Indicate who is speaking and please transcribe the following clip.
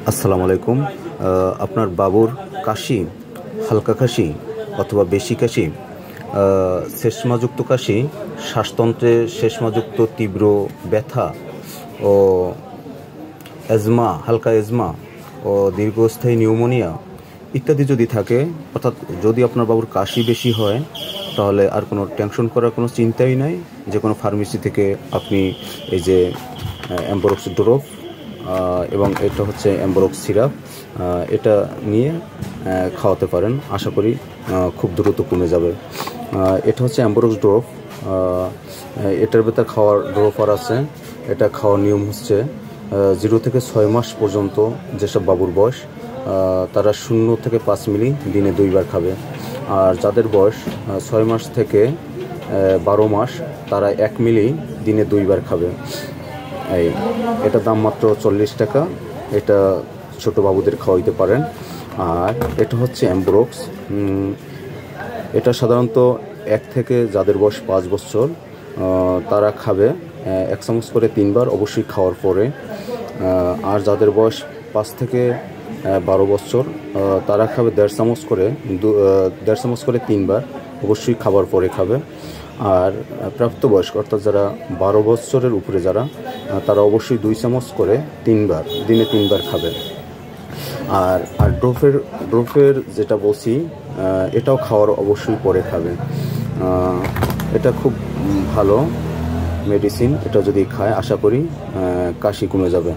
Speaker 1: আসসালামু আলাইকুম। আপনার বাবুর কাশি, হালকা কাশি অথবা বেশি কাশি, শ্লেষ্মাযুক্ত কাশি, শ্বাসতন্ত্রে শ্লেষ্মাযুক্ত তীব্র ব্যথা ও অ্যাজমা, হালকা অ্যাজমা ও দীর্ঘস্থায়ী নিউমোনিয়া ইত্যাদি যদি থাকে, অর্থাৎ যদি আপনার বাবুর কাশি বেশি হয়, তাহলে আর কোনো টেনশন করার কোনো চিন্তাই নাই। যে কোনো ফার্মেসি থেকে আপনি এই যে অ্যাম্বরক্স ড্রপ এবং এটা হচ্ছে অ্যাম্বরক্স সিরাপ, এটা নিয়ে খাওয়াতে পারেন। আশা করি খুব দ্রুত কমে যাবে। এটা হচ্ছে অ্যাম্বরক্স ড্রপ। এটার ভেতর খাওয়ার ড্রপার আছে। এটা খাওয়ার নিয়ম হচ্ছে 0 থেকে 6 মাস পর্যন্ত যেসব বাবুর বয়স, তারা 0 থেকে 5 মিলি দিনে 2 বার খাবে। আর যাদের বয়স 6 মাস থেকে 12 মাস, তারা 1 মিলি দিনে 2 বার খাবে। এটা দাম মাত্র 40 টাকা। এটা ছোট বাবুদের খাওয়াইতে পারেন। আর এটা হচ্ছে অ্যাম্বরক্স। এটা সাধারণত 1 থেকে যাদের বয়স 5 বছর, তারা খাবে 1 চামচ করে 3 বার, অবশ্যই খাওয়ার পরে। আর যাদের বয়স 5 থেকে 12 বছর, তারা খাবে 1.5 চামচ করে 1.5 চামচ করে 3 বার, অবশ্যই খাবার পরে খাবে। আর প্রাপ্তবয়স্ক অর্থাৎ যারা 12 বছরের উপরে যারা, তারা অবশ্যই 2 চামচ করে 3 বার, দিনে 3 বার খাবে। আর আর ড্রপের যেটা বলছি, এটাও খাওয়ার অবশ্যই পরে খাবে। এটা খুব ভালো মেডিসিন। এটা যদি খায়, আশা করি কাশি কমে যাবে।